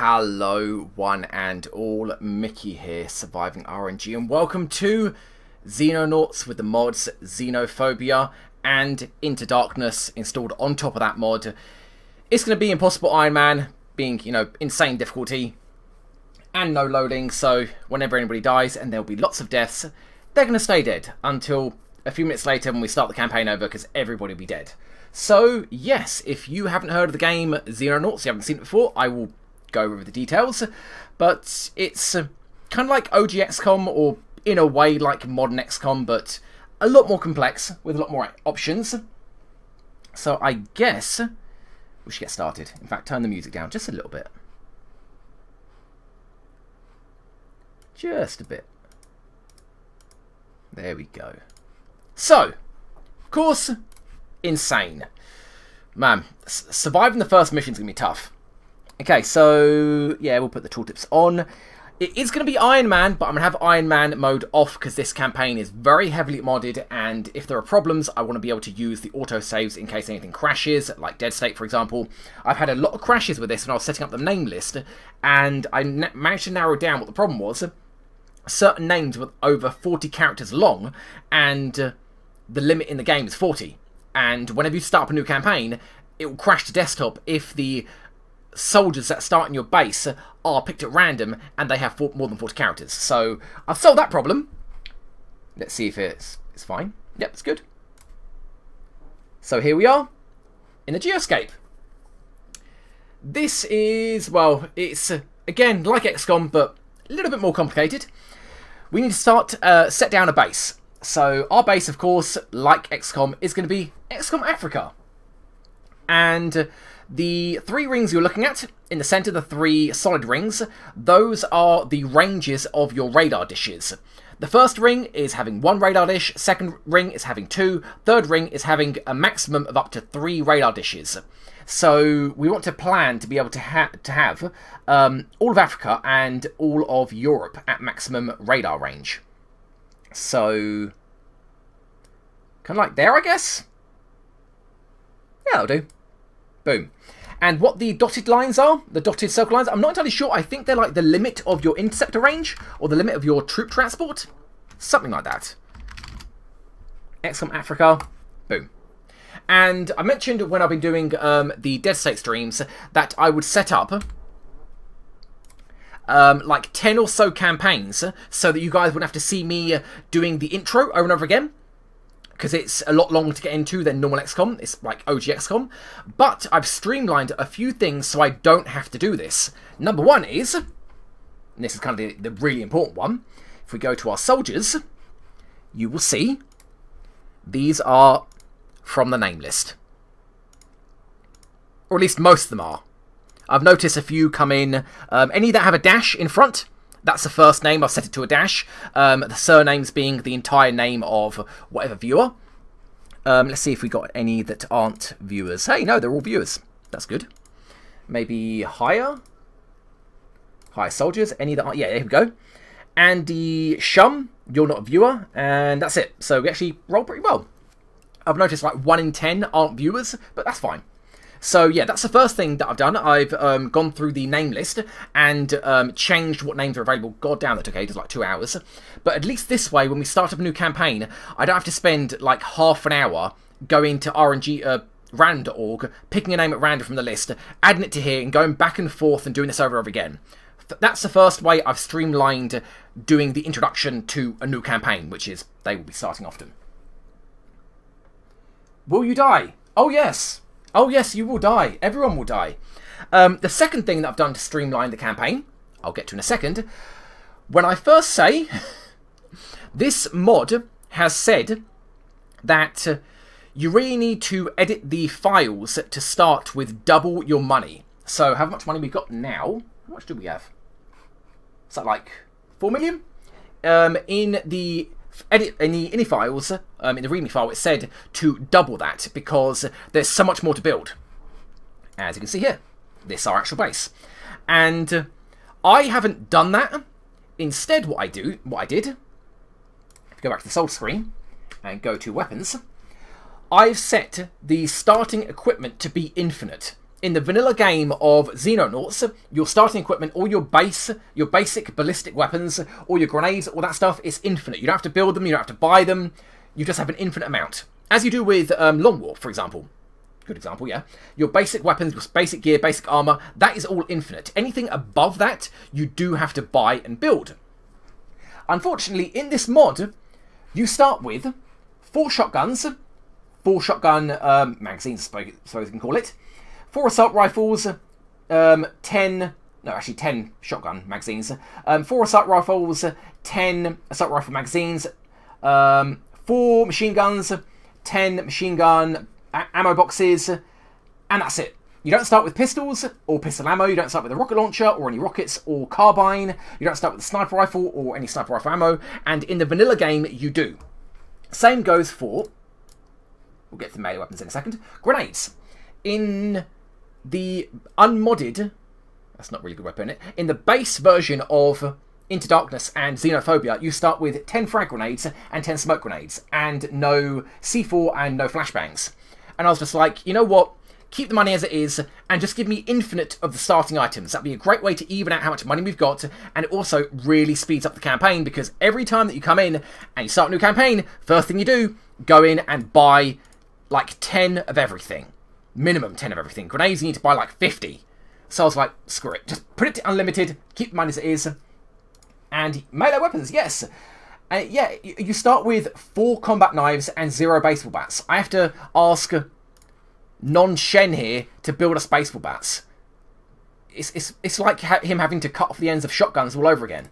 Hello one and all, Mickey here, Surviving RNG, and welcome to Xenonauts with the mods Xenophobia and Into Darkness installed on top of that mod. It's going to be Impossible Ironman, being, insane difficulty and no loading, so whenever anybody dies, and there'll be lots of deaths, they're going to stay dead until a few minutes later when we start the campaign over, because everybody will be dead. So, yes, if you haven't heard of the game Xenonauts, you haven't seen it before, I will go over the details, but it's kind of like OG XCOM, or in a way like modern XCOM, but a lot more complex, with a lot more options. So I guess we should get started. In fact, turn the music down just a little bit. Just a bit. There we go. So, of course, insane. Man, surviving the first mission is going to be tough. Okay, so, yeah, we'll put the tooltips on. It is going to be Ironman, but I'm going to have Ironman mode off because this campaign is very heavily modded, and if there are problems, I want to be able to use the autosaves in case anything crashes, like Dead State, for example. I've had a lot of crashes with this when I was setting up the name list, and I managed to narrow down what the problem was. Certain names were over 40 characters long, and the limit in the game is 40. And whenever you start up a new campaign, it will crash to desktop if the soldiers that start in your base are picked at random and they have more than 40 characters. So I've solved that problem. Let's see if it's fine. Yep, it's good. So here we are in the geoscape. This is, well, it's again like XCOM, but a little bit more complicated. We need to start set down a base. So our base, of course, like XCOM, is going to be XCOM Africa. And the 3 rings you're looking at, in the centre, the 3 solid rings, those are the ranges of your radar dishes. The first ring is having 1 radar dish, second ring is having 2, third ring is having a maximum of up to 3 radar dishes. So we want to plan to be able to have all of Africa and all of Europe at maximum radar range. So, kind of like there, I guess? Yeah, that'll do. Boom. And what the dotted lines are, the dotted circle lines, I'm not entirely sure. I think they're like the limit of your interceptor range, or the limit of your troop transport. Something like that. XCOM Africa. Boom. And I mentioned when I've been doing the Dead State streams that I would set up like 10 or so campaigns so that you guys wouldn't have to see me doing the intro over and over again, because it's a lot longer to get into than normal XCOM. It's like OG XCOM. But I've streamlined a few things so I don't have to do this. Number one is, and this is kind of the really important one, if we go to our soldiers, you will see these are from the name list. Or at least most of them are. I've noticed a few come in, any that have a dash in front, that's the first name, I've set it to a dash. The surnames being the entire name of whatever viewer. Let's see if we got any that aren't viewers. Hey, no, they're all viewers. That's good. Maybe higher? Higher soldiers, any that aren't, yeah, there we go. Andy Shum, you're not a viewer, and that's it. So we actually roll pretty well. I've noticed like 1 in 10 aren't viewers, but that's fine. So yeah, that's the first thing that I've done. I've gone through the name list and changed what names are available. God damn, that took ages, like 2 hours. But at least this way, when we start up a new campaign, I don't have to spend like half an hour going to random.org, picking a name at random from the list, adding it to here, and going back and forth and doing this over and over again. That's the first way I've streamlined doing the introduction to a new campaign, which is they will be starting often. Will you die? Oh yes. Oh yes, you will die. Everyone will die. The second thing that I've done to streamline the campaign, I'll get to in a second. When I first say, this mod has said that you really need to edit the files to start with double your money. So how much money we've got now? How much do we have? Is that like 4 million? In the ini files, in the README file, it said to double that because there's so much more to build. As you can see here, this is our actual base. And I haven't done that. Instead, what I did, if you go back to the sold screen and go to weapons, I've set the starting equipment to be infinite. in the vanilla game of Xenonauts, your starting equipment, all your basic ballistic weapons, all your grenades, all that stuff is infinite. You don't have to build them, you don't have to buy them, you just have an infinite amount. As you do with Long War, for example. Good example, yeah. Your basic weapons, your basic gear, basic armor, that is all infinite. Anything above that, you do have to buy and build. Unfortunately, in this mod, you start with 4 shotguns, 4 shotgun magazines, I suppose you can call it, 4 assault rifles, 10 shotgun magazines, 4 assault rifles, 10 assault rifle magazines, 4 machine guns, 10 machine gun ammo boxes, and that's it. You don't start with pistols or pistol ammo, you don't start with a rocket launcher or any rockets or carbine, you don't start with a sniper rifle or any sniper rifle ammo, and in the vanilla game you do. Same goes for, we'll get to melee weapons in a second, grenades. In the unmodded, that's not really a good weapon, is it? In the base version of Into Darkness and Xenophobia, you start with 10 frag grenades and 10 smoke grenades, and no C4 and no flashbangs. And I was just like, you know what? Keep the money as it is, and just give me infinite of the starting items. That'd be a great way to even out how much money we've got, and it also really speeds up the campaign, because every time that you come in and you start a new campaign, first thing you do, go in and buy like 10 of everything. Minimum 10 of everything. Grenades, you need to buy like 50. So I was like, screw it. Just put it to unlimited, keep the money as it is, and melee weapons, yes. Yeah, you start with 4 combat knives and 0 baseball bats. I have to ask non-Shen here to build us baseball bats. It's like him having to cut off the ends of shotguns all over again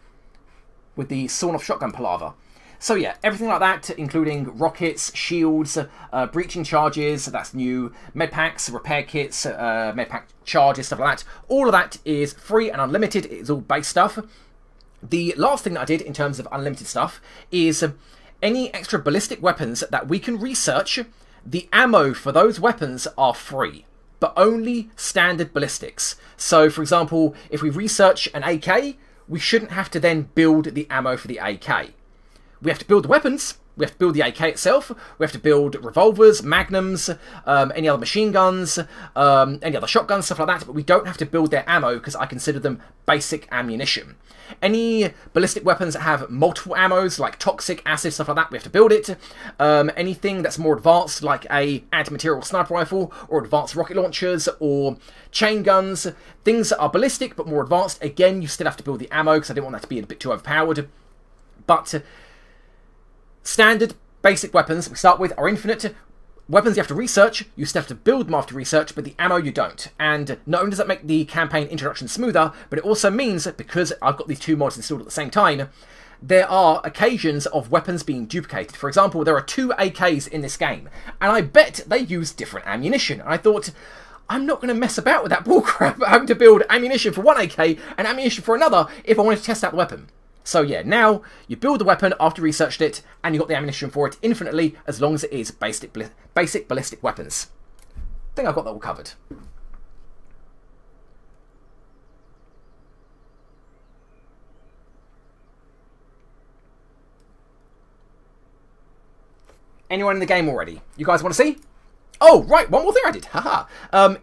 with the sawn-off shotgun palaver. So yeah, everything like that, including rockets, shields, breaching charges, that's new, medpacks, repair kits, medpack charges, stuff like that. All of that is free and unlimited. It's all base stuff. The last thing that I did in terms of unlimited stuff is any extra ballistic weapons that we can research, the ammo for those weapons are free, but only standard ballistics. So, for example, if we research an AK, we shouldn't have to then build the ammo for the AK. We have to build the weapons, we have to build the AK itself, we have to build revolvers, magnums, any other machine guns, any other shotguns, stuff like that, but we don't have to build their ammo because I consider them basic ammunition. Any ballistic weapons that have multiple ammos, like toxic, acid, stuff like that, we have to build it. Anything that's more advanced, like a anti-material sniper rifle, or advanced rocket launchers, or chain guns, things that are ballistic but more advanced, again, you still have to build the ammo because I didn't want that to be a bit too overpowered. But standard basic weapons we start with are infinite. Weapons you have to research, you still have to build them after research, but the ammo you don't. And not only does that make the campaign introduction smoother, but it also means that because I've got these 2 mods installed at the same time, there are occasions of weapons being duplicated. For example, there are 2 AKs in this game, and I bet they use different ammunition. And I thought, I'm not going to mess about with that bullcrap having to build ammunition for one AK and ammunition for another if I wanted to test out the weapon. So yeah, now you build the weapon after you researched it, and you got the ammunition for it infinitely, as long as it is basic ballistic weapons. I think I've got that all covered. Anyone in the game already? You guys want to see? Oh, right, one more thing I did. Haha. I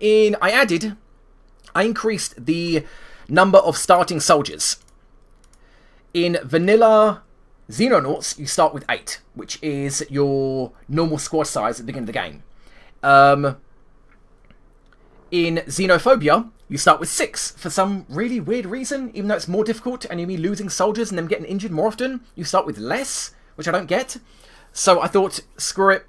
increased the number of starting soldiers. In vanilla Xenonauts, you start with 8, which is your normal squad size at the beginning of the game. In Xenophobia, you start with 6. For some really weird reason, even though it's more difficult and you'll be losing soldiers and them getting injured more often, you start with less, which I don't get. So I thought, screw it.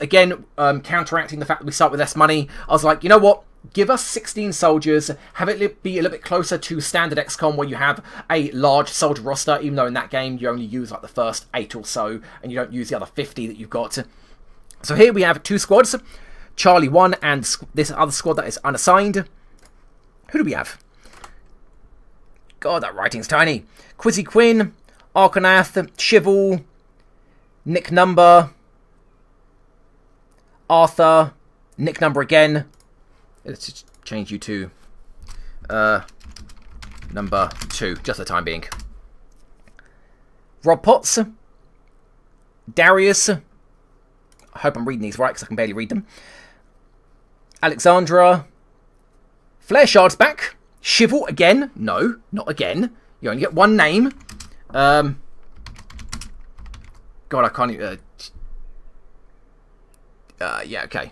Again, counteracting the fact that we start with less money, I was like, you know what? Give us 16 soldiers, have it be a little bit closer to standard XCOM where you have a large soldier roster, even though in that game you only use like the first 8 or so, and you don't use the other 50 that you've got. So here we have 2 squads, Charlie 1 and this other squad that is unassigned. Who do we have? God, that writing's tiny. Quizzy Quinn, Arcanath, Chival, Nick Number, Arthur, Nick Number again. Let's just change you to number 2, just for the time being. Rob Potts, Darius, I hope I'm reading these right because I can barely read them. Alexandra, Flare Shard's back. Shivel again. No, not again. You only get one name. God, I can't even... yeah, okay.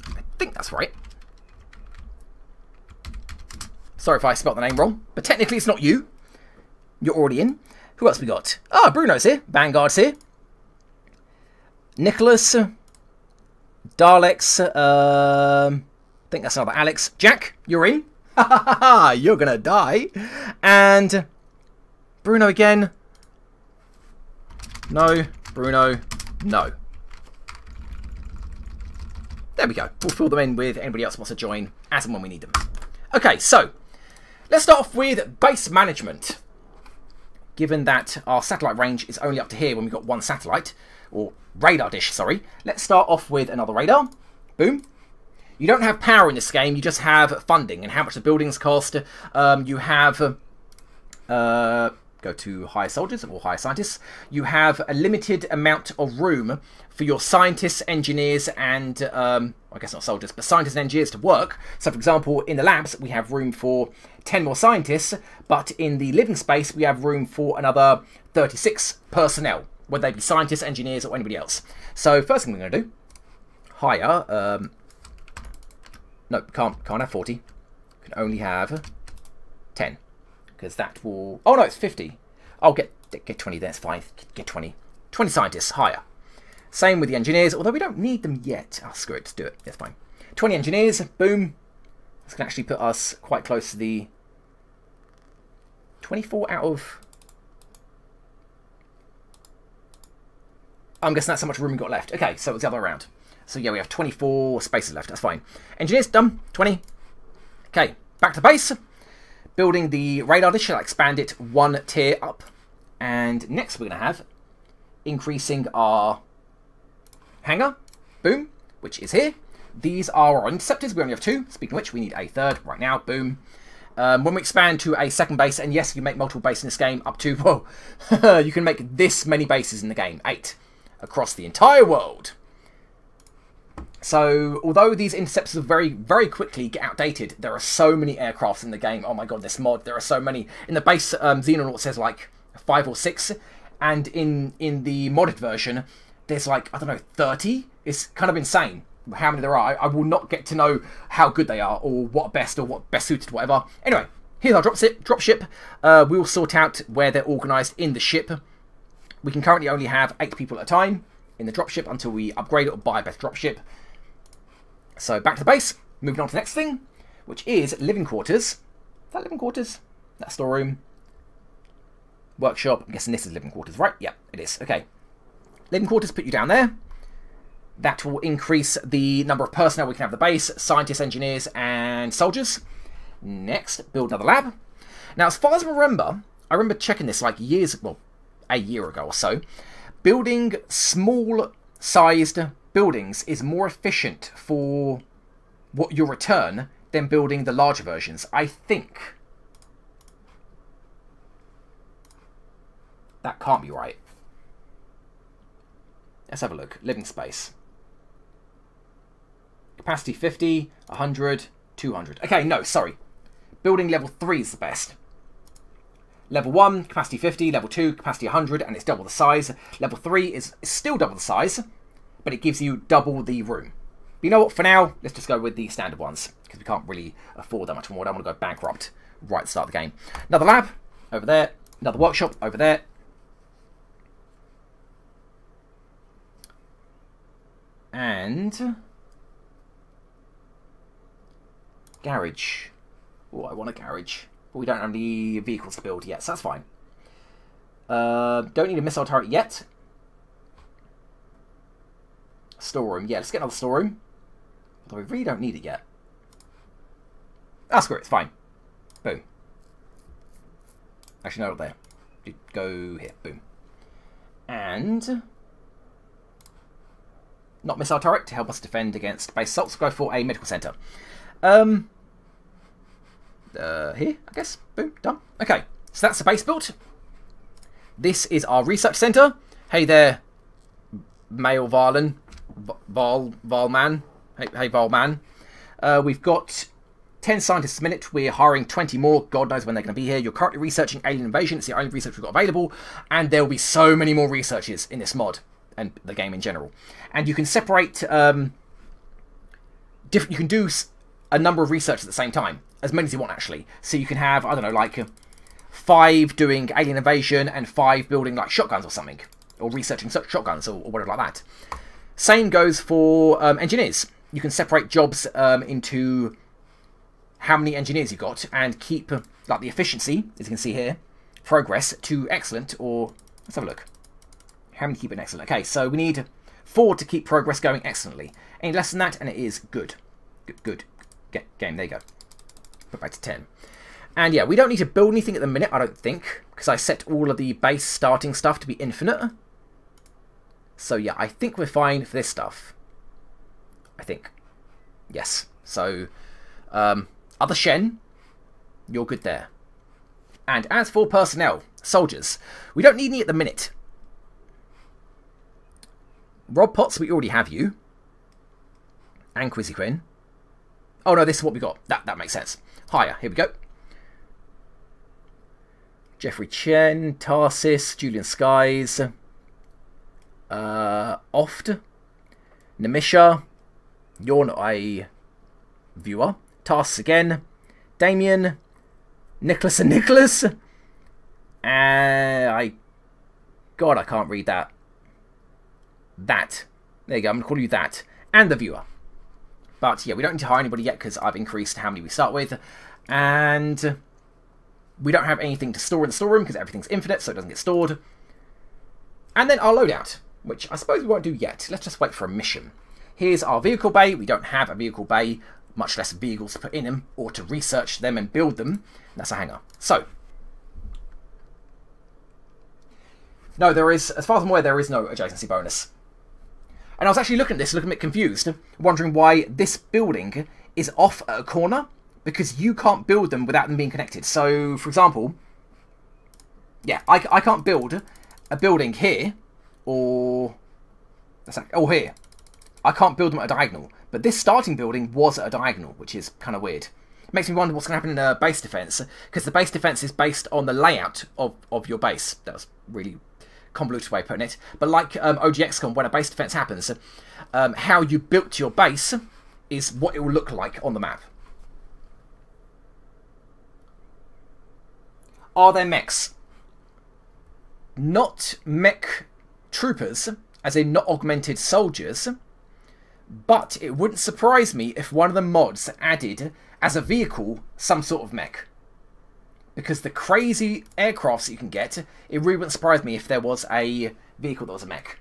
I think that's right. Sorry if I spelt the name wrong, but technically it's not you. You're already in. Who else we got? Ah, Bruno's here. Vanguard's here. Nicholas. Daleks. I think that's another Alex. Jack, you're in. Ha ha ha ha! You're gonna die. And Bruno again. No. Bruno. No. There we go. We'll fill them in with anybody else who wants to join as and when we need them. Okay, so let's start off with base management. Given that our satellite range is only up to here when we've got one satellite, or radar dish, sorry, let's start off with another radar. Boom. You don't have power in this game, you just have funding and how much the buildings cost. You have, go to higher soldiers or higher scientists. You have a limited amount of room for your scientists, engineers, and, I guess not soldiers, but scientists and engineers to work. So, for example, in the labs, we have room for 10 more scientists, but in the living space, we have room for another 36 personnel, whether they be scientists, engineers, or anybody else. So, first thing we're going to do, hire, no, can't have 40, can only have 10, because that will, oh no, it's 50. I'll get 20, that's fine, get 20. 20 scientists, hire. Same with the engineers, although we don't need them yet. Oh, screw it, let's do it, that's fine. 20 engineers, boom. This can actually put us quite close to the 24 out of... I'm guessing that's how much room we've got left. Okay, so it's the other way around. So yeah, we have 24 spaces left, that's fine. Engineers, done, 20. Okay, back to base. Building the radar dish, I'll expand it one tier up. And next we're going to have increasing our hangar, boom, which is here. These are our interceptors, we only have 2. Speaking of which, we need a third right now, boom. When we expand to a second base, and yes, you make multiple bases in this game, up to, whoa, you can make this many bases in the game, 8, across the entire world. So, although these interceptors very, very quickly get outdated, there are so many aircrafts in the game. Oh my god, this mod, there are so many. In the base, Xenonauts says like 5 or 6, and in the modded version, there's like, I don't know, 30? It's kind of insane how many there are. I will not get to know how good they are, or what best, or what best suited, whatever. Anyway, here's our dropship. We will sort out where they're organised in the ship. We can currently only have 8 people at a time in the dropship until we upgrade it or buy a better dropship. So back to the base, moving on to the next thing, which is living quarters. Is that living quarters? That's storeroom. Workshop, I'm guessing this is living quarters, right? Yeah, it is. Okay. Living quarters put you down there. That will increase the number of personnel we can have at the base, scientists, engineers, and soldiers. Next, build another lab. Now, as far as I remember checking this like years, well, a year ago or so. Building small-sized buildings is more efficient for what your return than building the larger versions, I think. That can't be right. Let's have a look. Living space. Capacity 50, 100, 200. Okay, no, sorry. Building level 3 is the best. Level 1, capacity 50. Level 2, capacity 100, and it's double the size. Level 3 is still double the size, but it gives you double the room. But you know what? For now, let's just go with the standard ones, because we can't really afford that much more. I don't want to go bankrupt right at the start of the game. Another lab over there. Another workshop over there. And garage. Oh, I want a garage. But we don't have any vehicles to build yet, so that's fine. Don't need a missile turret yet. Storeroom. Yeah, let's get another storeroom. Although we really don't need it yet. Ah, screw it. It's fine. Boom. Actually, no, there. Go here. Boom. And not missile turret to help us defend against base assaults. Go for a medical centre. Here, I guess. Boom. Done. Okay. So that's the base built. This is our research centre. Hey there, Male Varlin. Volman. Hey, Volman. We've got 10 scientists a minute. We're hiring 20 more. God knows when they're going to be here. You're currently researching alien invasion. It's the only research we've got available. And there will be so many more researchers in this mod and the game in general. And you can separate... you can do a number of research at the same time. As many as you want, actually. So you can have, I don't know, like 5 doing alien invasion and 5 building like shotguns or something. Or researching shotguns or whatever like that. Same goes for engineers. You can separate jobs into how many engineers you've got and keep like the efficiency, as you can see here, progress to excellent, or let's have a look. How many keep it excellent? Okay, so we need 4 to keep progress going excellently. Any less than that and it is good. Good. Game, there you go. Put back to 10. And yeah, we don't need to build anything at the minute, I don't think, because I set all of the base starting stuff to be infinite. So yeah, I think we're fine for this stuff. I think. Yes. So, other Shen, you're good there. And as for personnel, soldiers, we don't need any at the minute. Rob Potts, we already have you. And Quizzy Quinn. Oh no, this is what we got. That makes sense. Higher, here we go. Jeffrey Chen, Tarsis, Julian Skies, Oft, Namisha, you're not a viewer. Tasks again, Damien, Nicholas and Nicholas, and God, I can't read that. That. There you go, I'm going to call you that. And the viewer. But yeah, we don't need to hire anybody yet because I've increased how many we start with. And we don't have anything to store in the storeroom because everything's infinite, so it doesn't get stored. And then our loadout, which I suppose we won't do yet. Let's just wait for a mission. Here's our vehicle bay. We don't have a vehicle bay, much less vehicles to put in them or to research them and build them. That's a hangar. So, no, there is, as far as I'm aware, there is no adjacency bonus. And I was actually looking at this, looking a bit confused, wondering why this building is off at a corner, because you can't build them without them being connected. So, for example, yeah, I can't build a building here, or here. I can't build them at a diagonal, but this starting building was at a diagonal, which is kind of weird. It makes me wonder what's going to happen in base defense, because the base defense is based on the layout of your base. That was really convoluted way of putting it. But like OG XCOM, when a base defense happens, how you built your base is what it will look like on the map. Are there mechs? Not mech troopers, as in not augmented soldiers, but it wouldn't surprise me if one of the mods added, as a vehicle, some sort of mech. Because the crazy aircrafts that you can get, it really wouldn't surprise me if there was a vehicle that was a mech.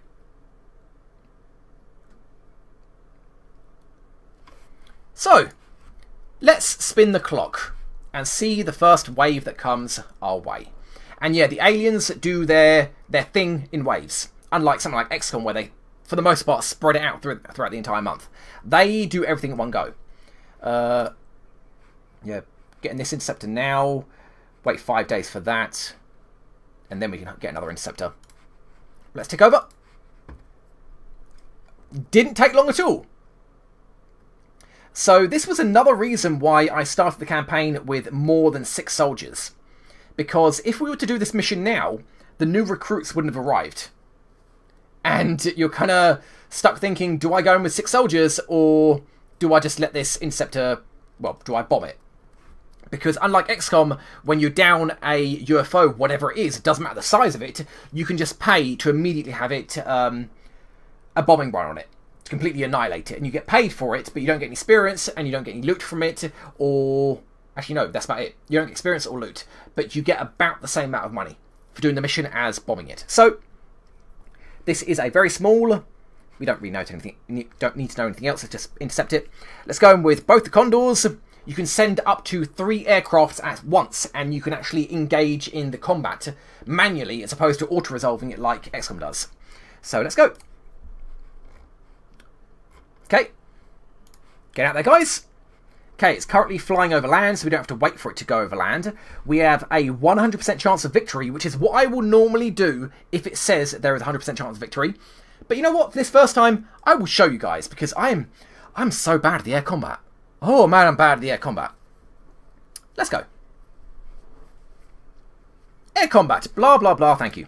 So, let's spin the clock and see the first wave that comes our way. And yeah, the aliens do their thing in waves. Unlike something like XCOM, where they, for the most part, spread it out throughout the entire month. They do everything in one go. Yeah, getting this interceptor now. Wait 5 days for that. And then we can get another interceptor. Let's take over. Didn't take long at all. So this was another reason why I started the campaign with more than 6 soldiers. Because if we were to do this mission now, the new recruits wouldn't have arrived. And you're kind of stuck thinking, do I go in with 6 soldiers, or do I just let this interceptor, well, do I bomb it? Because unlike XCOM, when you're down a UFO, whatever it is, it doesn't matter the size of it, you can just pay to immediately have it, a bombing run on it, to completely annihilate it. And you get paid for it, but you don't get any experience, and you don't get any loot from it, or... Actually, no, that's about it. You don't get experience or loot, but you get about the same amount of money for doing the mission as bombing it. So, this is a very small... We don't really know anything. Don't need to know anything else. Let's just intercept it. Let's go in with both the Condors. You can send up to 3 aircrafts at once, and you can actually engage in the combat manually as opposed to auto-resolving it like XCOM does. So let's go. Okay. Get out there, guys. Okay, it's currently flying over land, so we don't have to wait for it to go over land. We have a 100% chance of victory, which is what I will normally do if it says there is a 100% chance of victory. But you know what? This first time, I will show you guys, because I'm so bad at the air combat. Oh man, I'm bad at the air combat. Let's go. Air combat. Blah, blah, blah. Thank you.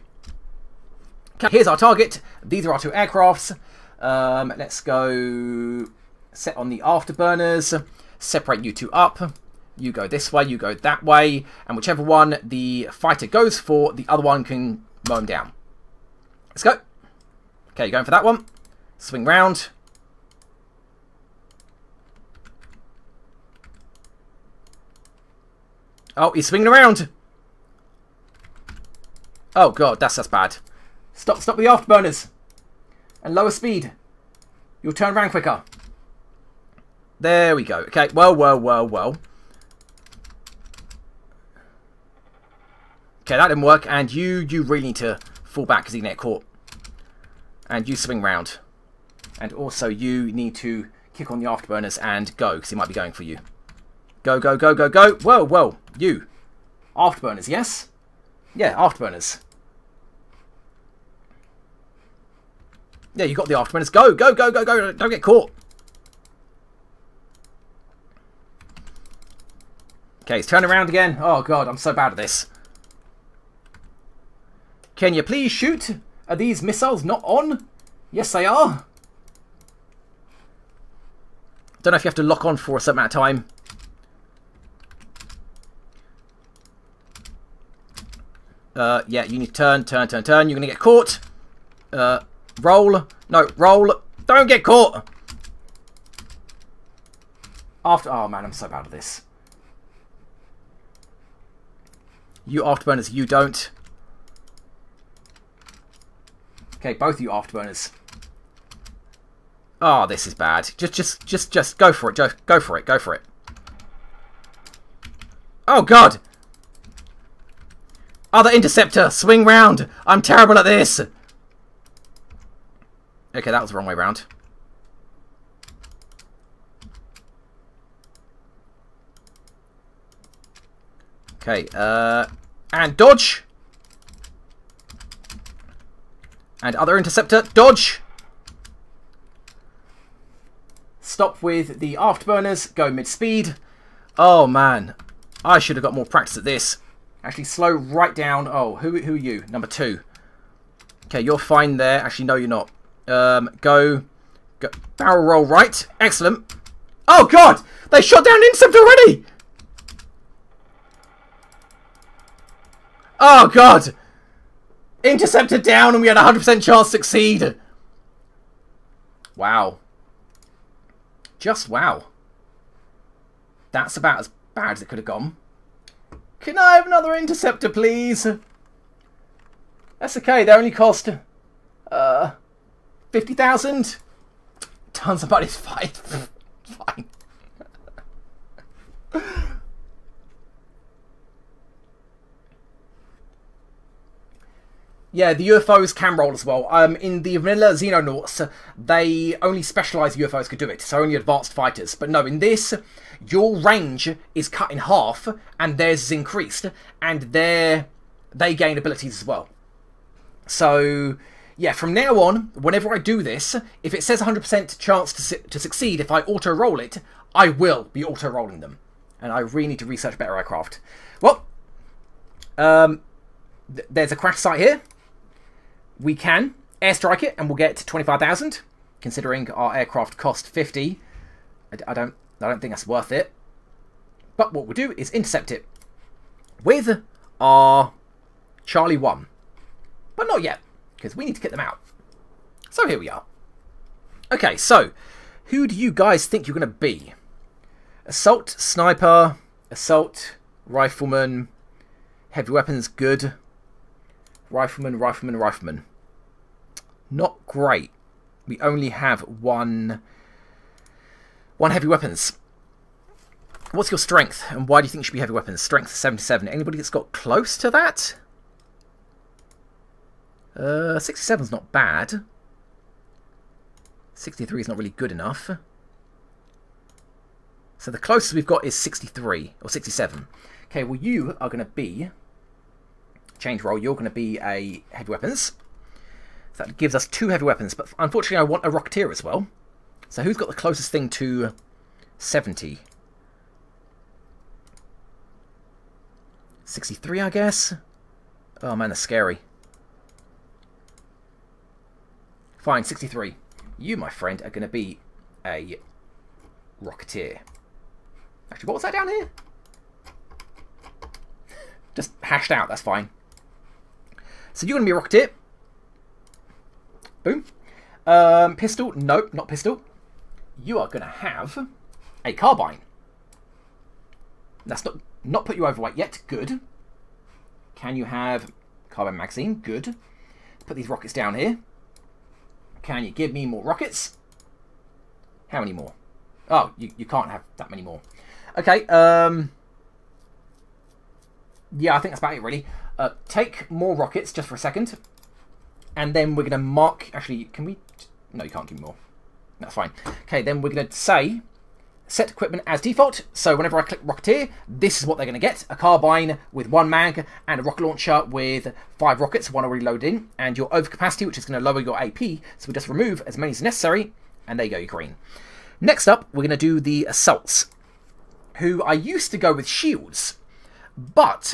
Okay, here's our target. These are our two aircrafts. Let's go set on the afterburners. Separate you two up. You go this way, you go that way. And whichever one the fighter goes for, the other one can mow him down. Let's go. Okay, you're going for that one. Swing round. Oh, he's swinging around. Oh god, that's bad. Stop with the afterburners. And lower speed. You'll turn around quicker. There we go. Okay, well. Okay, that didn't work. And you really need to fall back because you can get caught. And you swing round. And also you need to kick on the afterburners and go, because he might be going for you. Go. Whoa. You. Afterburners, yes? Yeah, afterburners. Yeah, you got the afterburners. Go. Don't get caught. Okay, he's turning around again. Oh, God, I'm so bad at this. Can you please shoot? Are these missiles not on? Yes, they are. Don't know if you have to lock on for a certain amount of time. Yeah, you need to turn. You're going to get caught. Roll. No, roll. Don't get caught. Oh, man, I'm so bad at this. You afterburners, you don't. Okay, both of you afterburners. Oh, this is bad. Just go for it. Just go for it. Oh, God. Other interceptor, swing round. I'm terrible at this. Okay, that was the wrong way round. Okay, and dodge. And other interceptor, dodge. Stop with the afterburners, go mid-speed. Oh, man. I should have got more practice at this. Actually, slow right down. Oh, who are you? Number 2. Okay, you're fine there. Actually, no, you're not. Go. Barrel roll right. Excellent. Oh, God! They shot down intercept already! Oh, God! Interceptor down and we had a 100% chance to succeed. Wow. Just wow. That's about as bad as it could have gone. Can I have another interceptor, please? That's okay. They only cost 50,000. Tons of money's fine. Fine. Yeah, the UFOs can roll as well. In the vanilla Xenonauts, they only specialised UFOs could do it, so only advanced fighters. But no, in this, your range is cut in half, and theirs is increased, and they gain abilities as well. So, yeah, from now on, whenever I do this, if it says 100% chance to succeed, if I auto-roll it, I will be auto-rolling them. And I really need to research better aircraft. Well, there's a crash site here. We can airstrike it and we'll get 25,000, considering our aircraft cost 50. I don't think that's worth it. But what we'll do is intercept it with our Charlie 1. But not yet, because we need to get them out. So here we are. Okay, so who do you guys think you're going to be? Assault, sniper, assault, rifleman, heavy weapons, good. Rifleman. Not great. We only have one heavy weapons. What's your strength? And why do you think you should be heavy weapons? Strength 77. Anybody that's got close to that? 67's not bad. 63 is not really good enough. So the closest we've got is 63 or 67. Okay, well you are going to be... Change role, you're going to be a heavy weapons. So that gives us 2 heavy weapons, but unfortunately I want a Rocketeer as well. So who's got the closest thing to 70? 63, I guess? Oh man, that's scary. Fine, 63. You, my friend, are going to be a Rocketeer. Actually, what was that down here? Just hashed out, that's fine. So you're going to be a Rocketeer. Boom. Pistol. Nope, not pistol. You are going to have a carbine. That's not put you overweight yet. Good. Can you have carbine magazine? Good. Let's put these rockets down here. Can you give me more rockets? How many more? Oh, you can't have that many more. Okay. Yeah, I think that's about it, really. Take more rockets, just for a second. And then we're going to mark... Actually, can we... No, you can't give me more. That's fine. Okay, then we're going to say... Set equipment as default. So whenever I click Rocketeer, this is what they're going to get. A carbine with 1 mag and a rocket launcher with 5 rockets, 1 already loaded in. And your overcapacity, which is going to lower your AP. So we just remove as many as necessary. And there you go, you're green. Next up, we're going to do the assaults. Who I used to go with shields. But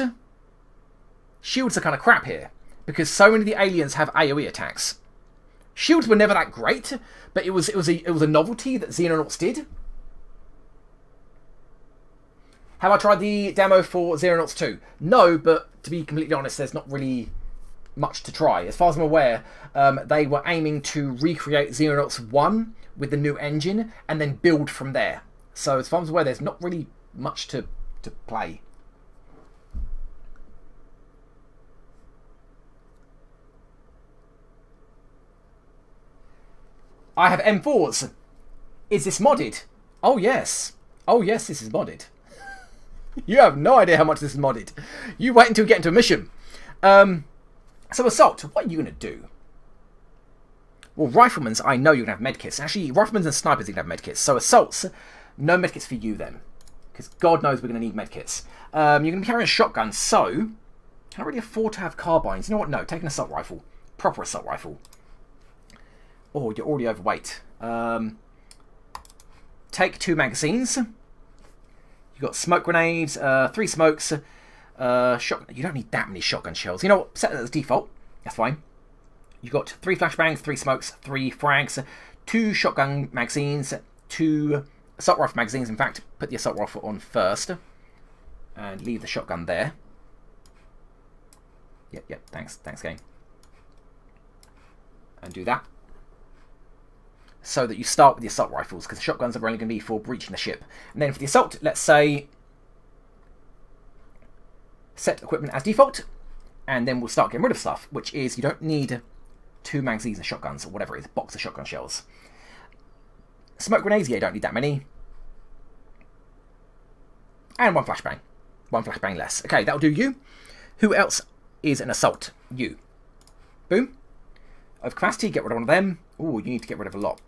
shields are kind of crap here. Because so many of the aliens have AoE attacks. Shields were never that great, but it was a novelty that Xenonauts did. Have I tried the demo for Xenonauts 2? No, but to be completely honest, there's not really much to try. As far as I'm aware, they were aiming to recreate Xenonauts 1 with the new engine and then build from there. So as far as I'm aware, there's not really much to play. I have M4s. Is this modded? Oh yes. Oh yes, this is modded. You have no idea how much this is modded. You wait until we get into a mission. So assault, what are you going to do? Well, riflemen's, I know you're going to have medkits. Actually, riflemen's and snipers are going to have medkits. So assaults, no medkits for you then. Because God knows we're going to need medkits. You're going to be carrying a shotgun, so... Can I really afford to have carbines? You know what? No, take an assault rifle. Proper assault rifle. Oh, you're already overweight. Take 2 magazines. You've got smoke grenades, 3 smokes, shotgun. You don't need that many shotgun shells. You know what? Set that as default. That's fine. You've got 3 flashbangs, 3 smokes, 3 frags, 2 shotgun magazines, 2 assault rifle magazines. In fact, put the assault rifle on first. And leave the shotgun there. Yep, thanks game. And do that. So that you start with the assault rifles, because the shotguns are only going to be for breaching the ship. And then for the assault, let's say set equipment as default, and then we'll start getting rid of stuff, which is you don't need 2 magazines of shotguns, or whatever it is, box of shotgun shells. Smoke grenades, yeah, you don't need that many. And 1 flashbang. 1 flashbang less. Okay, that'll do you. Who else is an assault? You. Boom. Overcapacity, get rid of one of them. Ooh, you need to get rid of a lot.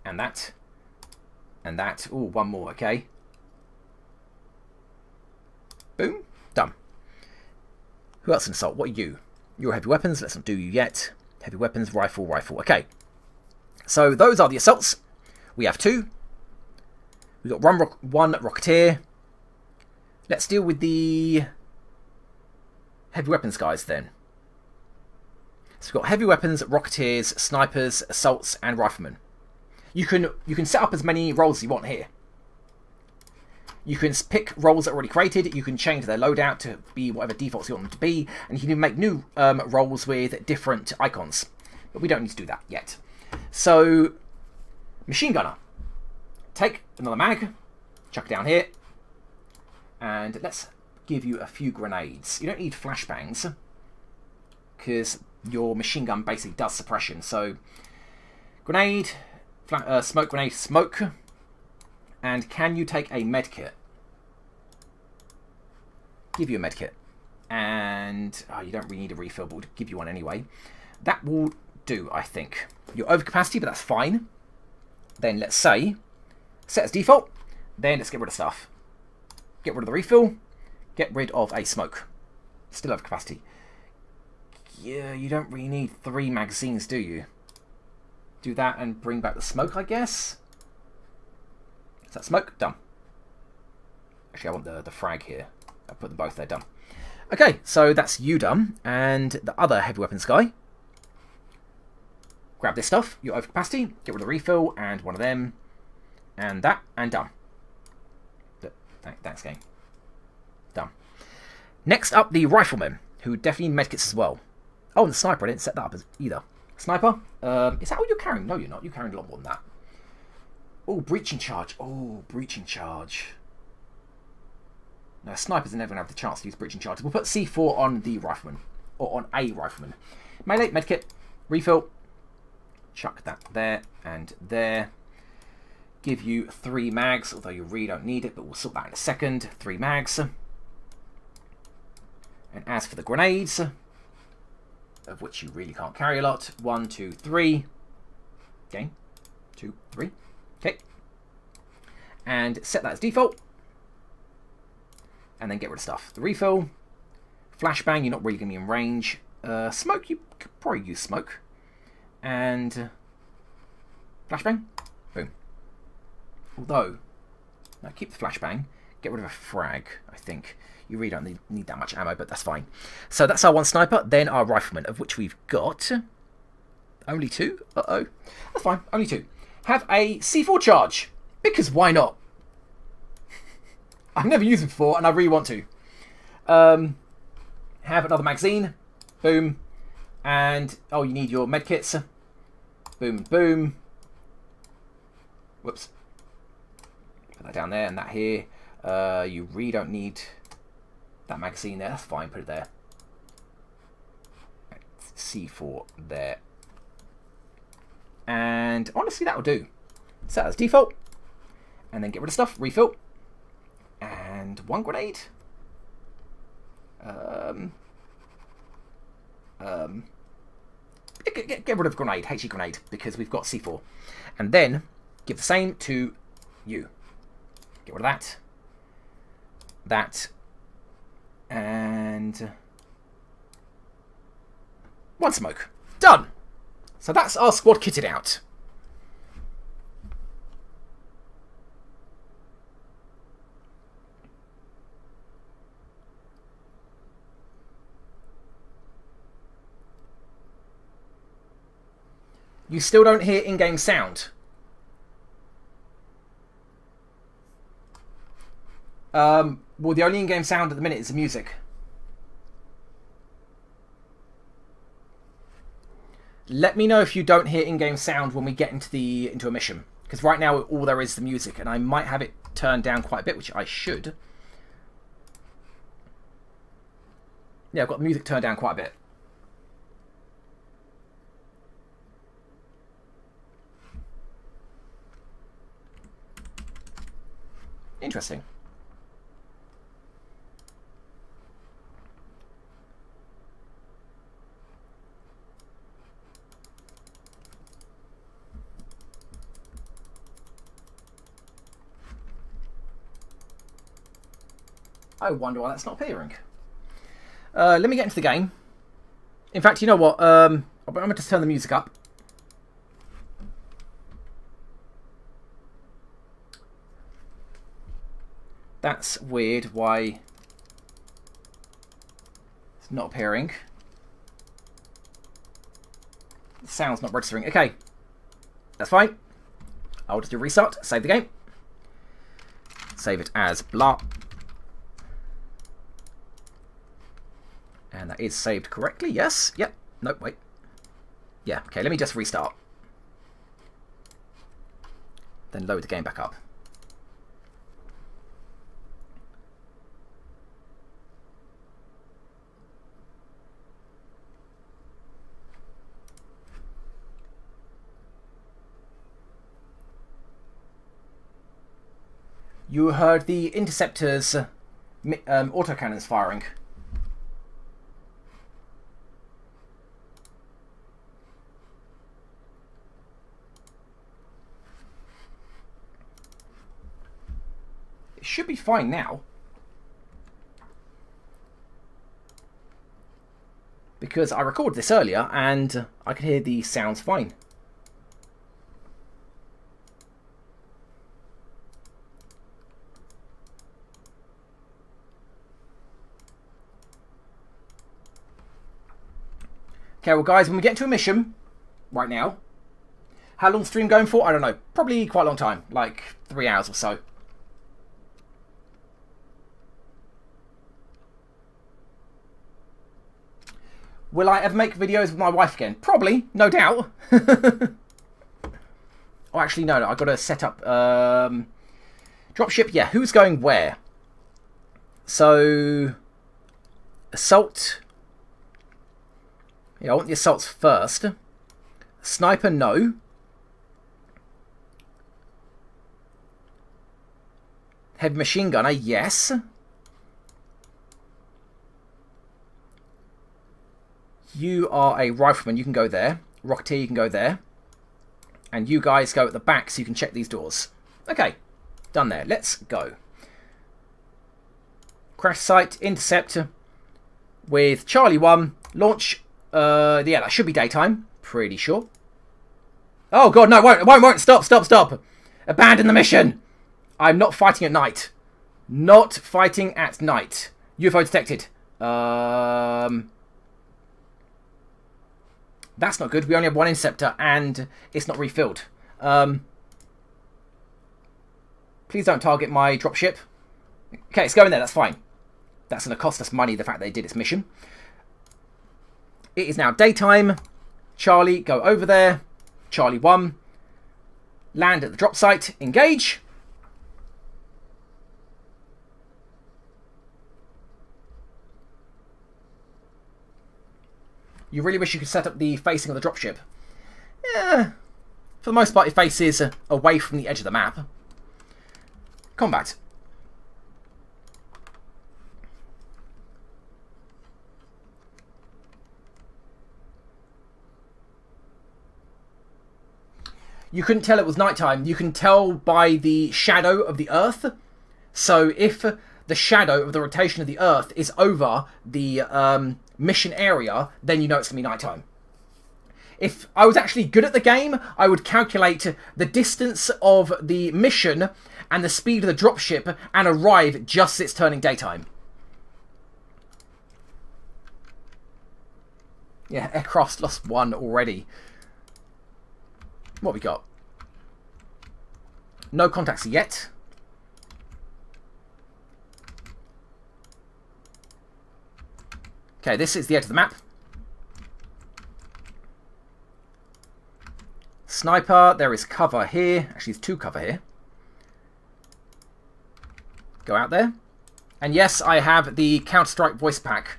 And that. And that. Ooh, 1 more, okay. Boom. Done. Who else in assault? What are you? You're heavy weapons. Let's not do you yet. Heavy weapons, rifle, rifle. Okay. So those are the assaults. We have 2. We've got one Rocketeer. Let's deal with the heavy weapons guys then. So we've got heavy weapons, Rocketeers, snipers, assaults, and riflemen. You can set up as many roles as you want here. You can pick roles that are already created. You can change their loadout to be whatever defaults you want them to be, and you can even make new roles with different icons. But we don't need to do that yet. So, machine gunner. Take another mag, chuck it down here, and let's give you a few grenades. You don't need flashbangs, because your machine gun basically does suppression. So, grenade, smoke grenade, smoke. And can you take a medkit? Give you a medkit. And you don't really need a refill, but we'll give you one anyway. That will do, I think. You're over capacity, but that's fine. Then let's say, set as default. Then let's get rid of stuff. Get rid of the refill. Get rid of a smoke. Still over capacity. Yeah, you don't really need 3 magazines, do you? Do that and bring back the smoke, I guess. Is that smoke? Done. Actually, I want the frag here. I'll put them both there. Done. Okay, so that's you done. And the other heavy weapons guy. Grab this stuff. You're over capacity. Get rid of the refill and one of them. And that. And done. Thanks, game. Done. Next up, the riflemen, who definitely need medkits as well. Oh, and the sniper. I didn't set that up either. Sniper. Is that all you're carrying? No, you're not. You're carrying a lot more than that. Oh, breaching charge. Oh, breaching charge. No, snipers are never going to have the chance to use breaching charge. We'll put C4 on the rifleman. Or on a rifleman. Melee, medkit, refill. Chuck that there and there. Give you 3 mags, although you really don't need it, but we'll sort that in a second. 3 mags. And as for the grenades, of which you really can't carry a lot. 1, 2, 3. Okay. 2, 3. Okay. And set that as default. And then get rid of stuff. The refill. Flashbang, you're not really going to be in range. Smoke, you could probably use smoke. And flashbang. Boom. Although, no, keep the flashbang. Get rid of a frag, I think. You really don't need that much ammo, but that's fine. So that's our 1 sniper. Then our rifleman, of which we've got only 2. Uh-oh. That's fine. Only 2. Have a C4 charge. Because why not? I've never used it before, and I really want to. Have another magazine. Boom. And, oh, you need your medkits. Boom, boom. Whoops. Put that down there and that here. You really don't need that magazine there. That's fine. Put it there. C4 there. And honestly, that'll do. Set that as default. And then get rid of stuff. Refill. And 1 grenade. Get rid of grenade, HE grenade, because we've got C4. And then give the same to you. Get rid of that. That. And 1 smoke. Done! So that's our squad kitted out. You still don't hear in-game sound. Well, the only in-game sound at the minute is the music. Let me know if you don't hear in-game sound when we get into a mission. Because right now all there is the music, and I might have it turned down quite a bit, which I should. Yeah, I've got the music turned down quite a bit. Interesting. I wonder why that's not appearing. Let me get into the game. In fact, you know what? I'm going to just turn the music up. That's weird. Why it's not appearing. The sound's not registering. Okay. That's fine. I'll just do a restart. Save the game. Save it as blah. And that is saved correctly. Yes. Yep. Nope. Wait. Yeah. Okay. Let me just restart. Then load the game back up. You heard the interceptors autocannons firing. It should be fine now. because I recorded this earlier and I could hear the sounds fine. Okay, well guys, when we get into a mission right now, how long the stream going for? I don't know. Probably quite a long time, like 3 hours or so. Will I ever make videos with my wife again? Probably, no doubt. Oh, actually, no, I've got to set up dropship. Yeah, who's going where? So, assault. Yeah, I want the assaults first. Sniper, no. Heavy machine gunner, yes. You are a rifleman, you can go there. Rocketeer, you can go there. And you guys go at the back so you can check these doors. Okay, done there. Let's go. Crash site, intercept with Charlie 1. Launch. Yeah, that should be daytime. Pretty sure. Oh god, no, it won't. Stop. Abandon the mission. I'm not fighting at night. Not fighting at night. UFO detected. That's not good. We only have one interceptor and it's not refilled. Please don't target my dropship. Okay, it's going there. That's fine. That's going to cost us money, the fact they did its mission. It is now daytime. Charlie, go over there. Charlie 1. Land at the drop site. Engage. You really wish you could set up the facing of the dropship. Yeah. For the most part, it faces away from the edge of the map. Combat. You couldn't tell it was nighttime. You can tell by the shadow of the Earth. So if the shadow of the rotation of the Earth is over the mission area, then you know it's going to be nighttime. If I was actually good at the game, I would calculate the distance of the mission and the speed of the dropship and arrive just as it's turning daytime. Yeah, aircraft's lost 1 already. What have we got? No contacts yet. Okay, this is the edge of the map. Sniper, there is cover here. Actually, there's 2 cover here. Go out there. And yes, I have the Counter-Strike voice pack.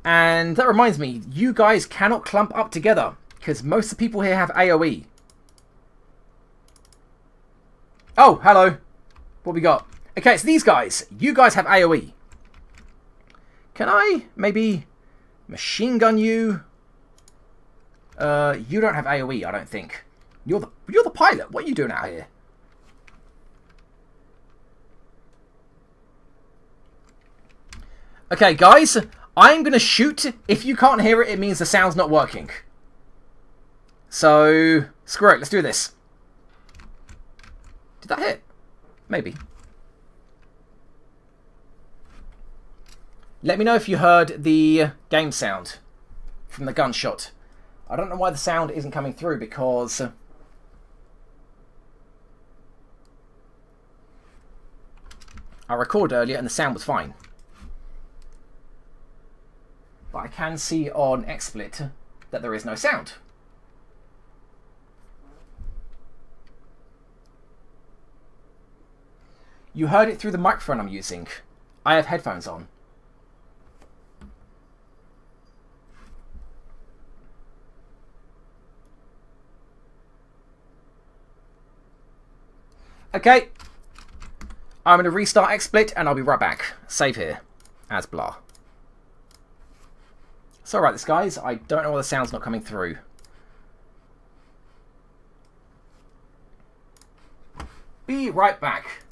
And that reminds me, you guys cannot clump up together, because most of the people here have AoE. Oh, hello. What we got? Okay, it's these guys. You guys have AoE. Can I maybe machine gun you? You don't have AoE, I don't think. You're the pilot. What are you doing out here? Okay, guys. I'm going to shoot. If you can't hear it, it means the sound's not working. So, screw it. Let's do this. Did that hit? Maybe. Let me know if you heard the game sound from the gunshot. I don't know why the sound isn't coming through, because I recorded earlier and the sound was fine. But I can see on XSplit that there is no sound. You heard it through the microphone I'm using. I have headphones on. Okay. I'm going to restart XSplit and I'll be right back. Save here as blah. Sorry about this, guys. I don't know why the sound's not coming through. Be right back.